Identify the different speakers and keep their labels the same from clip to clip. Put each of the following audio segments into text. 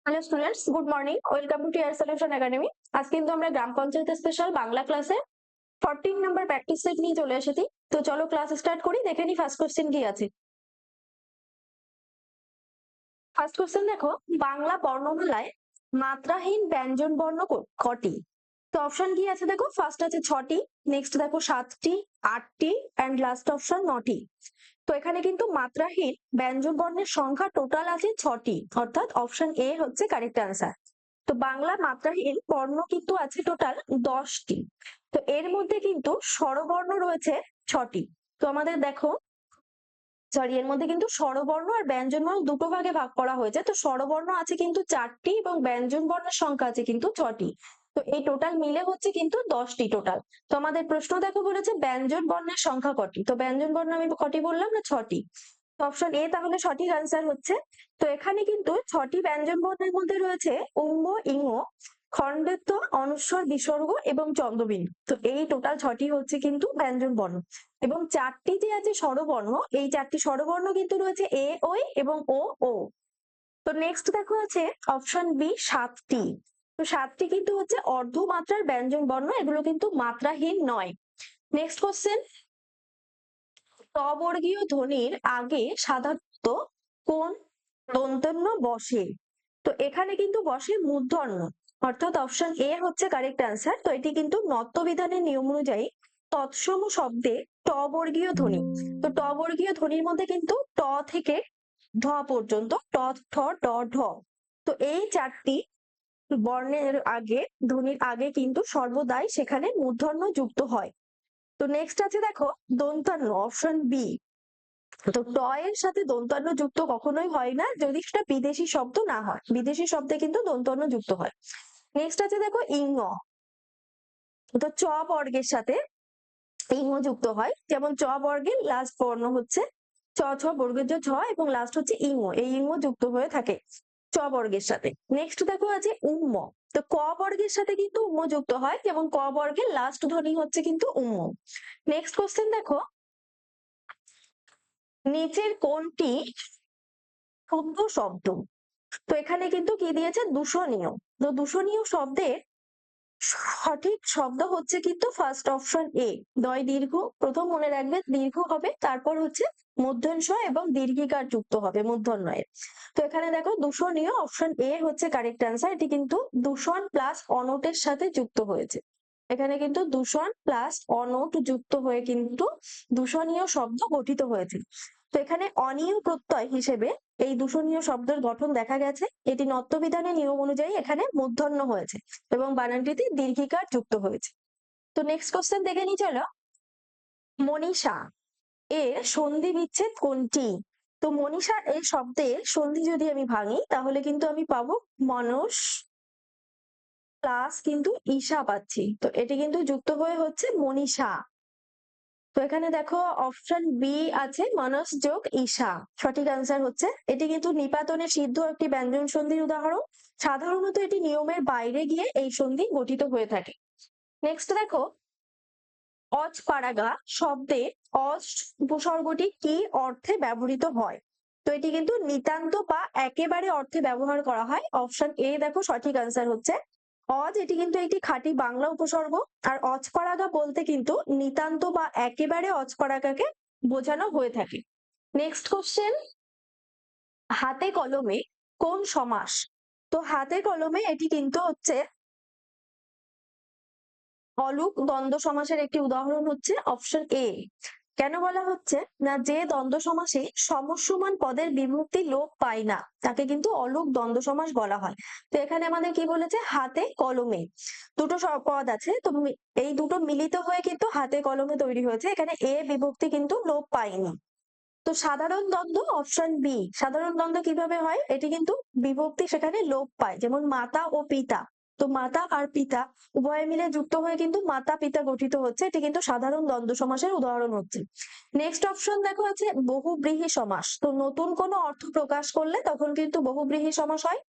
Speaker 1: Hello students, good morning. Welcome to TR solution academy. আজ কিন্তু আমরা গ্রাম পঞ্চায়েত স্পেশাল বাংলা ক্লাসে 14 নাম্বার প্র্যাকটিস সেট নিয়ে চলে এসেছি। তো চলো ক্লাস স্টার্ট করি। দেখে নি ফার্স্ট কোশ্চেন কি আছে। ফার্স্ট কোশ্চেন দেখো, বাংলা বর্ণমালায় মাত্রাহীন ব্যঞ্জন বর্ণ কটি? তো অপশন কি আছে দেখো, ফার্স্ট আছে 6টি, নেক্সট দেখো 7টি, 8টি এন্ড লাস্ট অপশন 9টি। তো এখানে কিন্তু মাত্রাহীন ব্যঞ্জন বর্ণের সংখ্যা টোটাল আছে 6টি, অর্থাৎ অপশন এ হচ্ছে কারেক্ট অ্যান্সার। তো বাংলা মাত্রাহীন বর্ণ কিন্তু আছে টোটাল 10টি। তো এর মধ্যে কিন্তু স্বরবর্ণ রয়েছে 6টি। তো আমাদের দেখো, সরি, এর মধ্যে কিন্তু স্বরবর্ণ আর ব্যঞ্জন বর্ণ দুটো ভাগে ভাগ করা হয়েছে। তো স্বরবর্ণ আছে কিন্তু 4টি এবং ব্যঞ্জন বর্ণের সংখ্যা আছে কিন্তু 6টি। তো এই টোটাল মিলে হচ্ছে কিন্তু 10টি টোটাল। তো আমাদের প্রশ্ন দেখো বলেছে ব্যঞ্জন বর্ণের সংখ্যা কটি। তো ব্যঞ্জন বর্ণ আমি কটি বললাম না, 6টি। অপশন এ তাহলে সঠিক আনসার হচ্ছে। তো এখানে কিন্তু 6টি ব্যঞ্জন বর্ণের মধ্যে রয়েছে উঙ্গ, ইঙ্গ, খণ্ডত্ব, অনুস্বর, বিসর্গ এবং চন্দ্রবিন্দু। তো এই টোটাল 6টি হচ্ছে কিন্তু ব্যঞ্জন বর্ণ। এবং 4টি যে আছে স্বরবর্ণ, এই 4টি স্বরবর্ণ কিন্তু রয়েছে এ, ওই এবং ও, ও। তো নেক্সট দেখো আছে অপশন বি 7টি। তো 7টি কিন্তু হচ্ছে অর্ধমাত্রার ব্যঞ্জন বর্ণ, এগুলো কিন্তু মাত্রাহীন নয়। নেক্সট কোশ্চেন, স্ববর্গীয় ধ্বনির আগে সাধারণত কোন দন্তন্য বসে? তো এখানে কিন্তু বসে মূর্ধন্য, অর্থাৎ অপশন এ হচ্ছে কারেক্ট অ্যান্সার। তো এটি কিন্তু নত্যবিধানের নিয়ম অনুযায়ী তৎসম শব্দে ট বর্গীয় ধ্বনি। তো ট বর্গীয় ধ্বনির মধ্যে কিন্তু ট থেকে ঢ পর্যন্ত, ট, ঠ, ড, ঢ। তো এই 4টি বর্ণের আগে, ধ্বনির আগে কিন্তু সর্বদাই সেখানে মূর্ধন্য যুক্ত হয়। তো নেক্সট আছে দেখো দন্তান্ন, অপশন বি। তো ট এর সাথে দন্তান্ন যুক্ত কখনোই হয় না যদি সেটা বিদেশি শব্দ না হয়। বিদেশি শব্দে কিন্তু দন্তান্ন যুক্ত হয়। নেক্সট আছে দেখো ইঙ্গ। তো চ বর্গের সাথে ইঙ্গ যুক্ত হয়, যেমন চ বর্গের লাস্ট বর্ণ হচ্ছে চ, ছ বর্গের ছ এবং লাস্ট হচ্ছে ইঙ্গ, এই ইঙ্গ যুক্ত হয়ে থাকে চ বর্গের সাথে। নেক্সট দেখো আছে উম্ম। তো ক বর্গের সাথে কিন্তু উম্ম যুক্ত হয়, যেমন ক বর্গের লাস্ট ধ্বনি হচ্ছে কিন্তু উম্ম। নেক্সট কোশ্চেন দেখো, নিচের কোনটি শুদ্ধ শব্দ? তো এখানে কিন্তু কি দিয়েছে, দূষণীয়। তো দূষণীয় শব্দের সঠিক শব্দ হচ্ছে কিন্তু ফার্স্ট অপশন এ, দয় দীর্ঘ। প্রথম মনে রাখবে দীর্ঘ হবে, তারপর হচ্ছে মূর্ধন্য ষ এবং দীর্ঘিকার যুক্ত হবে মূর্ধন্যয়ের। তো এখানে দেখো দূষণীয়, অপশন এ হচ্ছে কারেক্ট অ্যান্সার। এটি কিন্তু দূষণ প্লাস অনটের সাথে যুক্ত হয়েছে। এখানে কিন্তু দূষণ প্লাস অনট যুক্ত হয়ে কিন্তু দূষণীয় শব্দ গঠিত হয়েছে। তো এখানে অনীয় প্রত্যয় হিসেবে এই দূষণীয় শব্দের গঠন দেখা গেছে। এটি নত্যবিধানের নিয়ম অনুযায়ী এখানে মূর্ধন্য হয়েছে এবং বানানটিতে দীর্ঘিকার যুক্ত হয়েছে। তো নেক্সট কোশ্চেন দেখে নি চলো, মনীষা এর সন্ধি বিচ্ছেদ কোনটি? তো মনীষা এই শব্দের সন্ধি যদি আমি ভাঙি তাহলে কিন্তু আমি পাবো মনস প্লাস কিন্তু ঈশা পাচ্ছি। তো এটি কিন্তু যুক্ত হয়ে হচ্ছে মনীষা। তো এখানে দেখো অপশন বি আছে মনস যোগ ঈশা, সঠিক আনসার হচ্ছে। এটি কিন্তু নিপাতনে সিদ্ধ একটি ব্যঞ্জন সন্ধির উদাহরণ। সাধারণত এটি নিয়মের বাইরে গিয়ে এই সন্ধি গঠিত হয়ে থাকে। নেক্সট দেখো, অজপাড়াগা শব্দে অজ উপসর্গটি কি অর্থে ব্যবহৃত হয়? তো এটি কিন্তু নিতান্ত বা একেবারে অর্থে ব্যবহার করা হয়। অপশন এ দেখো সঠিক আনসার হচ্ছে। অজ এটি কিন্তু একটি খাঁটি বাংলা উপসর্গ। আর অজপাড়াগা বলতে কিন্তু নিতান্ত বা একেবারে অজপাড়াগাকে বোঝানো হয়ে থাকে। নেক্সট কোশ্চেন, হাতে কলমে কোন সমাস? তো হাতে কলমে এটি কিন্তু হচ্ছে অলুক দ্বন্দ্ব সমাসের একটি উদাহরণ হচ্ছে অপশন এ। কেন বলা হচ্ছে না, যে দ্বন্দ্ব সমাসে সমসমান পদের বিভক্তি লোপ পায় না তাকে কিন্তু অলুক দ্বন্দ্ব সমাস বলা হয়। তো এখানে আমাদের কি বলেছে, হাতে কলমে দুটো পদ আছে, তো এই দুটো মিলিত হয়ে কিন্তু হাতে কলমে তৈরি হয়েছে। এখানে এ বিভক্তি কিন্তু লোপ পায়নি। তো সাধারণ দ্বন্দ্ব, অপশন বি। সাধারণ দ্বন্দ্ব কিভাবে হয়, এটি কিন্তু বিভক্তি সেখানে লোপ পায়, যেমন মাতা ও পিতা। তো মাতা আর পিতা উভয় মিলে যুক্ত হয়ে কিন্তু মাতা পিতা গঠিত হচ্ছে, এটি কিন্তু সাধারণ দ্বন্দ্ব সমাসের উদাহরণ হচ্ছে। নেক্সট অপশন দেখো আছে বহুব্রীহি সমাস। তো নতুন কোনো অর্থ প্রকাশ করলে তখন কিন্তু বহুব্রীহি সমাস হয়।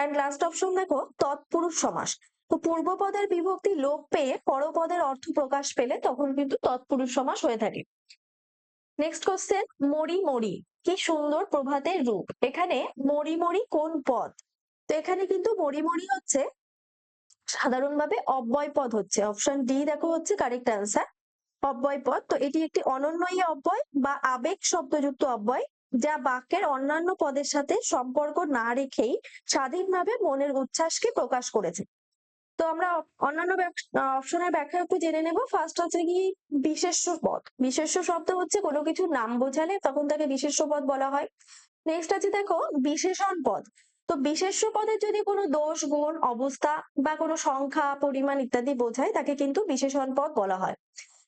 Speaker 1: এন্ড লাস্ট অপশন দেখো তৎপুরুষ সমাস। তো পূর্বপদের বিভক্তি লোপ পেয়ে পরপদের অর্থ প্রকাশ পেলে তখন কিন্তু তৎপুরুষ সমাস হয়ে থাকে। নেক্সট কোশ্চেন, মরি মরি কি সুন্দর প্রভাতের রূপ। এখানে মরি মরি কোন পদ? তো এখানে কিন্তু মরিমরি হচ্ছে সাধারণভাবে অব্যয় পদ হচ্ছে, অপশন ডি দেখো হচ্ছে কারেক্ট অ্যান্সার। অব্যয় পদ, তো এটি একটি অনন্বয়ী অব্যয় বা আবেগ শব্দযুক্ত অব্যয় যা বাক্যের অন্যান্য পদের সাথে সম্পর্ক না রেখেই স্বাধীনভাবে মনের উচ্ছ্বাসকে প্রকাশ করেছে। তো আমরা অন্যান্য অপশনের ব্যাখ্যা একটু জেনে নেব। ফার্স্ট হচ্ছে কি বিশেষ্য পদ। বিশেষ্য শব্দ হচ্ছে কোনো কিছু নাম বোঝালে তখন তাকে বিশেষ্য পদ বলা হয়। নেক্সট আছে দেখো বিশেষণ পদ। তো বিশেষ্য পদের যদি কোনো দোষ, গুণ, অবস্থা বা কোনো সংখ্যা, পরিমাণ ইত্যাদি বোঝায় তাকে কিন্তু বিশেষণ পদ বলা হয়।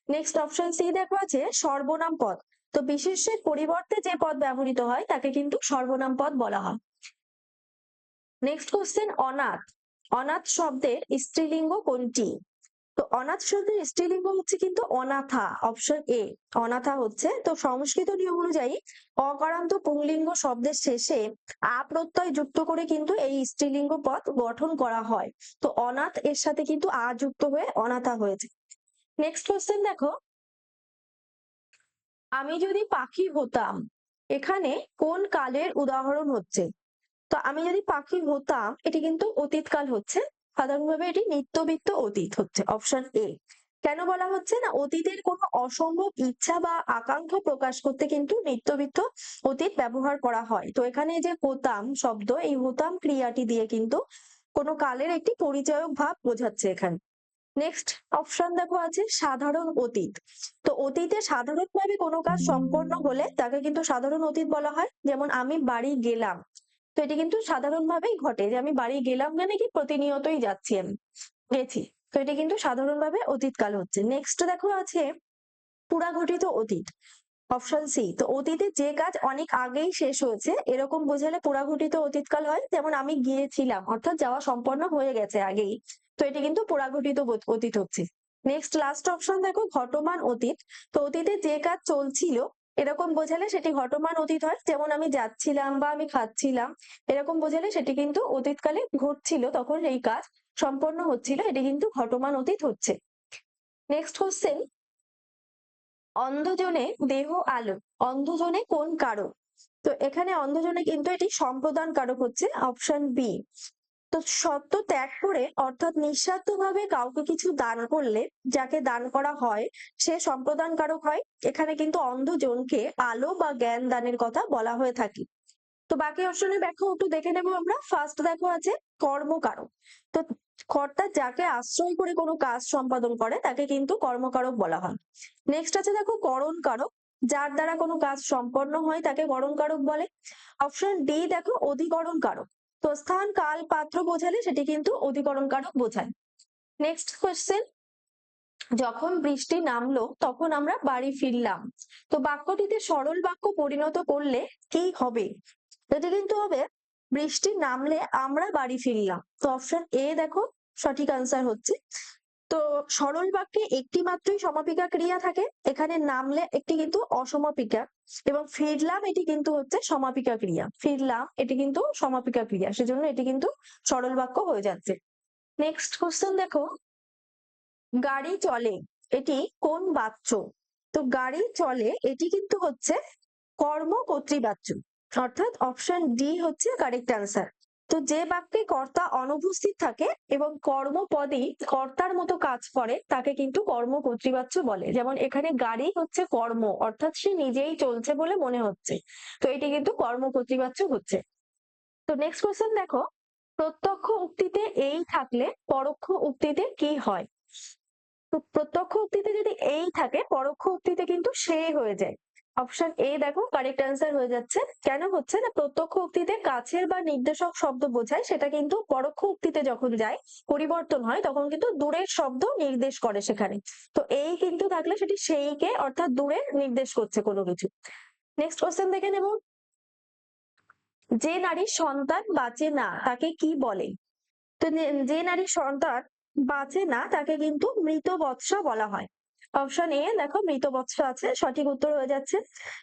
Speaker 1: নেক্সট অপশন সি দেখো আছে সর্বনাম পদ। তো বিশেষ্যের পরিবর্তে যে পদ ব্যবহৃত হয় তাকে কিন্তু সর্বনাম পদ বলা হয়। নেক্সট কোশ্চেন অনাথ। অনাথ শব্দের স্ত্রীলিঙ্গ কোনটি? তো অনাথ শব্দের স্ত্রীলিঙ্গ হচ্ছে কিন্তু অনাথা, অপশন এ অনাথা হচ্ছে। তো সংস্কৃত নিয়ম অনুযায়ী অকারান্ত পুংলিঙ্গ শব্দের শেষে আ প্রত্যয় যুক্ত করে কিন্তু এই স্ত্রীলিঙ্গ পদ গঠন করা হয়। তো অনাথ এর সাথে কিন্তু আ যুক্ত হয়ে অনাথা হয়েছে। নেক্সট কোশ্চেন দেখো আমি যদি পাখি হতাম, এখানে কোন কালের উদাহরণ হচ্ছে? তো আমি যদি পাখি হতাম এটি কিন্তু অতীতকাল হচ্ছে, সাধারণভাবে এটি নিত্যবিত্ত অতীত হচ্ছে, অপশন এ। কেন বলা হচ্ছে না অতীতের কোনো অসম্ভব ইচ্ছা বা আকাঙ্ক্ষা প্রকাশ করতে কিন্তু নিত্যবিত্ত অতীত ব্যবহার করা হয়। তো এখানে যে হতাম শব্দ, এই হতাম ক্রিয়াটি দিয়ে কিন্তু কোনো কালের একটি পরিচয়ক ভাব বোঝাচ্ছে এখানে। নেক্সট অপশন দেখো আছে সাধারণ অতীত। তো অতীতে সাধারণভাবে কোনো কাজ সম্পন্ন হলে তাকে কিন্তু সাধারণ অতীত বলা হয়। যেমন আমি বাড়ি গেলাম, তো এটি কিন্তু সাধারণভাবেই ঘটে, যে আমি বাড়ি গেলাম মানে কি প্রতিনিয়তই যাচ্ছি, আমি গেছি। তো এটি কিন্তু সাধারণভাবে অতীতকাল হচ্ছে। নেক্সট দেখো আছে পুরাঘটিত অতীত, অপশন সি। তো অতীতে যে কাজ অনেক আগেই শেষ হয়েছে এরকম বোঝালে পুরাঘটিত অতীতকাল হয়। যেমন আমি গিয়েছিলাম, অর্থাৎ যাওয়া সম্পন্ন হয়ে গেছে আগেই, তো এটি কিন্তু পুরাঘটিত অতীত হচ্ছে। নেক্সট লাস্ট অপশন দেখো ঘটমান অতীত। তো অতীতে যে কাজ চলছিল এরকম বোঝালে সেটি ঘটমান অতীত হয়। যেমন আমি যাচ্ছিলাম বা আমি খাচ্ছিলাম, এরকম বোঝালে সেটি কিন্তু অতীতকালে ঘটছিল, তখন এই কাজ সম্পন্ন হচ্ছিল, এটি কিন্তু ঘটমান অতীত হচ্ছে। নেক্সট কোশ্চেন অন্ধজনে দেহ আলো, অন্ধজনে কোন কারক? তো এখানে অন্ধজনে কিন্তু এটি সম্প্রদান কারক হচ্ছে, অপশন বি। তো সত্য ত্যাগ করে অর্থাৎ নিঃস্বার্থভাবে কাউকে কিছু দান করলে যাকে দান করা হয় সে সম্প্রদান কারক হয়। এখানে কিন্তু অন্ধজনকে আলো বা জ্ঞান দানের কথা বলা হয়ে থাকে। তো বাকি অপশনের ব্যাখ্যা একটু দেখে নেবো আমরা। ফার্স্ট দেখো আছে কর্মকারক। তো কর্তা যাকে আশ্রয় করে কোনো কাজ সম্পাদন করে তাকে কিন্তু কর্মকারক বলা হয়। নেক্সট আছে দেখো করণ কারক, যার দ্বারা কোনো কাজ সম্পন্ন হয় তাকে করণ কারক বলে। অপশন ডি দেখো অধিকরণ কারক। তো স্থান, কাল, পাত্র বোঝালে সেটি কিন্তু অধিকরণ কারক বোঝায়। নেক্সট কোয়েশ্চেন যখন বৃষ্টি নামলো তখন আমরা বাড়ি ফিরলাম। তো বাক্যটিতে সরল বাক্য পরিণত করলে কি হবে? এটা কিন্তু হবে বৃষ্টি নামলে আমরা বাড়ি ফিরলাম। তো অপশন এ দেখো সঠিক আনসার হচ্ছে। তো সরল বাক্যে একটি মাত্রই সমাপিকা ক্রিয়া থাকে, এখানে নামলে একটি কিন্তু অসমাপিকা, এবং ফিরলাম এটি কিন্তু হচ্ছে সমাপিকা ক্রিয়া। ফিরলাম এটি কিন্তু সমাপিকা ক্রিয়া, সেজন্য এটি কিন্তু সরল বাক্য হয়ে যাচ্ছে। নেক্সট কোশ্চেন দেখো গাড়ি চলে এটি কোন বাচ্য? তো গাড়ি চলে এটি কিন্তু হচ্ছে কর্ম কর্তৃবাচ্য, অর্থাৎ অপশন ডি হচ্ছে কারেক্ট আনসার। তো যে বাক্যে কর্তা অনুপস্থিত থাকে এবং কর্মপদই কর্তার মতো কাজ করে তাকে কিন্তু কর্ম কর্তৃবাচ্য বলে। যেমন এখানে গাড়ি হচ্ছে কর্ম, অর্থাৎ সে নিজেই চলছে বলে মনে হচ্ছে, তো এটি কিন্তু কর্ম কর্তৃবাচ্য হচ্ছে। তো নেক্সট কোয়েশ্চেন দেখো প্রত্যক্ষ উক্তিতে এই থাকলে পরোক্ষ উক্তিতে কি হয়? তো প্রত্যক্ষ উক্তিতে যদি এই থাকে পরোক্ষ উক্তিতে কিন্তু সে হয়ে যায়। অপশন এ দেখো কারেক্ট অ্যান্সার হয়ে যাচ্ছে। কেন হচ্ছে না প্রত্যক্ষ উক্তিতে কাছের বা নির্দেশক শব্দ বোঝায়, সেটা কিন্তু পরোক্ষ উক্তিতে যখন যায় পরিবর্তন হয় তখন কিন্তু দূরের শব্দ নির্দেশ করে সেখানে। তো এই কিন্তু থাকলে সেটি সেইকে অর্থাৎ দূরে নির্দেশ করছে কোনো কিছু। নেক্সট কোশ্চেন দেখে নেব যে নারীর সন্তান বাঁচে না তাকে কি বলে? তো যে নারীর সন্তান বাঁচে না তাকে কিন্তু মৃত বৎসা বলা হয়। অপশন এ দেখো মৃত বৎসা আছে, সঠিক উত্তর হয়ে যাচ্ছে।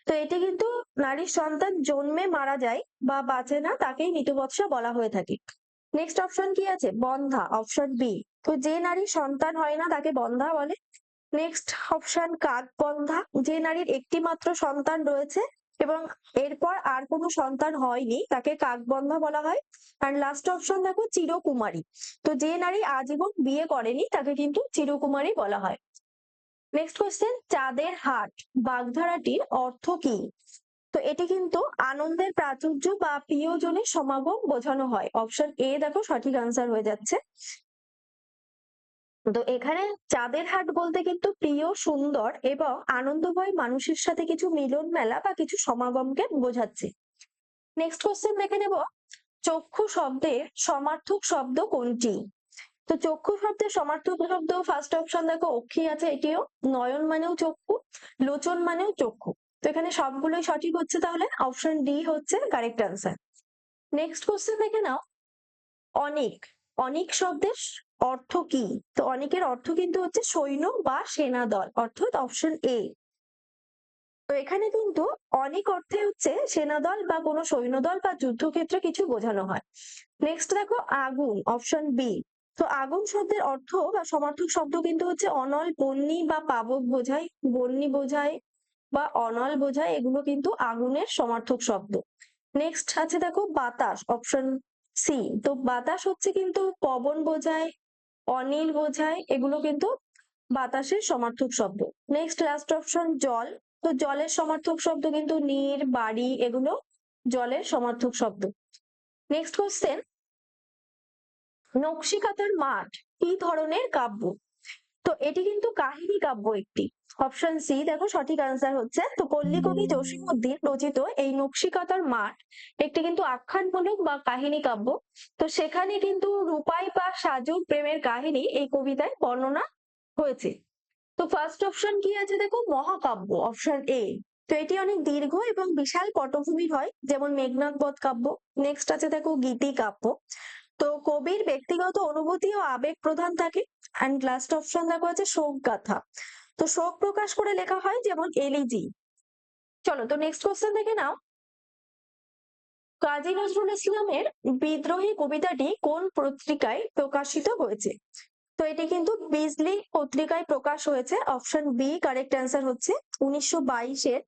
Speaker 1: তো এটি কিন্তু নারীর সন্তান জন্মে মারা যায় বা বাঁচে না তাকেই মৃত বৎসা বলা হয়ে থাকে। নেক্সট অপশন কি আছে বন্ধা, অপশন বি। তো যে নারীর সন্তান হয় না তাকে বন্ধা বলে। নেক্সট অপশন কাক বন্ধা, যে নারীর একটি মাত্র সন্তান রয়েছে এবং এরপর আর কোনো সন্তান হয়নি, তাকে কাকবন্ধা বলা হয়। আর লাস্ট অপশন দেখো চিরকুমারী, তো যে নারী আজীবন বিয়ে করেনি তাকে কিন্তু চিরকুমারী বলা হয়। নেক্সট কোয়েশ্চেন, চাঁদের হাট বাগধারাটির অর্থ কি? তো এটি কিন্তু আনন্দের প্রাচুর্য বা প্রিয়জনের সমাগম বোঝানো হয়। অপশন এ দেখো সঠিক আনসার হয়ে যাচ্ছে। তো এখানে চাঁদের হাট বলতে কিন্তু প্রিয়, সুন্দর এবং আনন্দময় মানুষের সাথে কিছু মিলন মেলা বা কিছু সমাগমকে বোঝাচ্ছে। নেক্সট কোশ্চেন দেখে নেব, চক্ষু শব্দের সমার্থক শব্দ কোনটি? তো চক্ষু শব্দের সমার্থক শব্দ ফার্স্ট অপশন দেখো অক্ষি আছে, এটিও। নয়ন মানেও চক্ষু, লোচন মানেও চক্ষু। তো এখানে সবগুলোই সঠিক হচ্ছে, তাহলে অপশন ডি হচ্ছে কারেক্ট আনসার। নেক্সট কোশ্চেন দেখে নাও, অনেক, অনেক শব্দের অর্থ কি? তো অনেকের অর্থ কিন্তু হচ্ছে সৈন্য বা সেনা দল, অর্থাৎ অপশন এ। তো এখানে কিন্তু অনেক অর্থে হচ্ছে সেনাদল বা কোনো সৈন্যদল বা যুদ্ধক্ষেত্রে কিছু বোঝানো হয়। নেক্সট দেখো আগুন, অপশন বি। তো আগুন শব্দের অর্থ বা সমার্থক শব্দ কিন্তু হচ্ছে অনল, বন্যী বা পাবক বোঝায়, বন্যী বোঝায় বা অনল বোঝায়, এগুলো কিন্তু আগুনের সমার্থক শব্দ। নেক্সট আছে দেখো বাতাস, অপশন সি। তো বাতাস হচ্ছে কিন্তু পবন বোঝায়, অনিল বোঝায়, এগুলো কিন্তু বাতাসের সমার্থক শব্দ। নেক্সট লাস্ট অপশন জল। তো জলের সমার্থক শব্দ কিন্তু নীর, বাড়ি, এগুলো জলের সমার্থক শব্দ। নেক্সট কোশ্চেন, নকশিকাঁথার মাঠ কি ধরনের কাব্য? তো এটি কিন্তু কাহিনী কাব্য একটি। অপশন সি দেখো সঠিক আনসার হচ্ছে। তো পল্লী কবি জসীমউদ্দিন রচিত এই নকশিকাঁথার মাঠ একটি কিন্তু আখ্যানমূলক বা কাহিনী কাব্য। তো সেখানে কিন্তু রূপাই বা সাজুর প্রেমের কাহিনী এই কবিতায় বর্ণনা হয়েছে। তো ফার্স্ট অপশন কি আছে দেখো মহাকাব্য, অপশন এ। তো এটি অনেক দীর্ঘ এবং বিশাল পটভূমির হয়, যেমন মেঘনাদ বধ কাব্য। নেক্সট আছে দেখো গীতি কাব্য। তো কবির ব্যক্তিগত অনুভূতি ও আবেগ প্রধান থাকে। অ্যান্ড লাস্ট অপশন দেখো আছে শোক গাথা। তো শোক প্রকাশ করে লেখা হয়, যেমন এলিজি। চলো তো নেক্সট কোশ্চেন দেখে নাও, কাজী নজরুল ইসলামের বিদ্রোহী কবিতাটি কোন পত্রিকায় প্রকাশিত হয়েছে? তো এটি কিন্তু বিজলি পত্রিকায় প্রকাশ হয়েছে। অপশন বি কারেক্ট অ্যান্সার হচ্ছে 1922-এর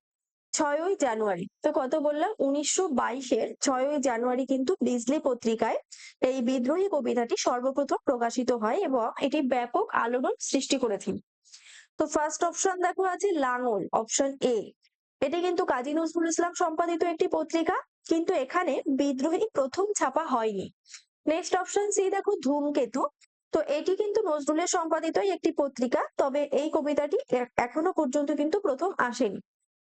Speaker 1: 6ই জানুয়ারি। তো কত বললাম, 1922-এর 6ই জানুয়ারি কিন্তু বিজলি পত্রিকায় এই বিদ্রোহী কবিতাটি সর্বপ্রথম প্রকাশিত হয় এবং এটি ব্যাপক আলোড়ন সৃষ্টি করেছিল। তো ফার্স্ট অপশন দেখো আছে লাঙল, অপশন এ। এটি কিন্তু কাজী নজরুল ইসলাম সম্পাদিত একটি পত্রিকা, কিন্তু এখানে বিদ্রোহী প্রথম ছাপা হয়নি। নেক্সট অপশন সি দেখো ধূমকেতু। তো এটি কিন্তু নজরুলের সম্পাদিতই একটি পত্রিকা, তবে এই কবিতাটি এখনো পর্যন্ত কিন্তু প্রথম আসেনি।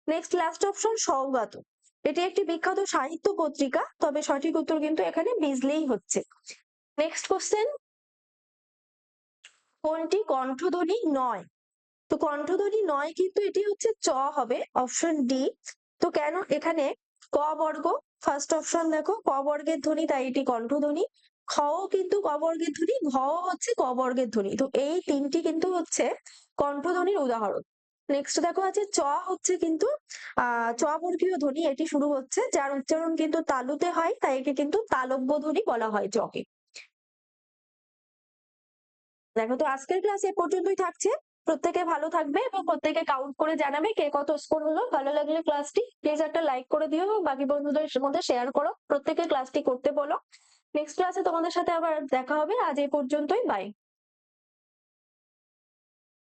Speaker 1: Next last option Saogat. এটি একটি বিখ্যাত সাহিত্য পত্রিকা, তবে সঠিক উত্তর কিন্তু এখানে বিজলিই হচ্ছে। নেক্সট কোশ্চেন, কোনটি কণ্ঠধ্বনি নয়? তো কণ্ঠধ্বনি নয় কিন্তু এটি হচ্ছে চ হবে, অপশন ডি। তো কেন, এখানে ক বর্গ, ফার্স্ট অপশন দেখো ক বর্গের ধ্বনি, তাই এটি কণ্ঠধ্বনি। খ কিন্তু ক বর্গের ধ্বনি, ঘ হচ্ছে ক বর্গের ধ্বনি। তো এই তিনটি কিন্তু হচ্ছে কণ্ঠধ্বনির উদাহরণ। নেক্সট দেখো আছে চ হচ্ছে কিন্তু চ বর্গীয় ধ্বনি, এটি শুরু হচ্ছে, যার উচ্চারণ কিন্তু তালুতে হয়, তাই একে কিন্তু তালব্য ধ্বনি বলা হয় চকে। দেখো তো আজকের ক্লাস এ পর্যন্তই থাকছে। প্রত্যেকে ভালো থাকবে এবং প্রত্যেকে কাউন্ট করে জানাবে কে কত স্কোর হলো। ভালো লাগলে ক্লাসটি প্লিজ একটা লাইক করে দিও এবং বাকি বন্ধুদের মধ্যে শেয়ার করো। প্রত্যেকে ক্লাসটি করতে বলো। নেক্সট ক্লাসে তোমাদের সাথে আবার দেখা হবে। আজ এই পর্যন্তই, বাই।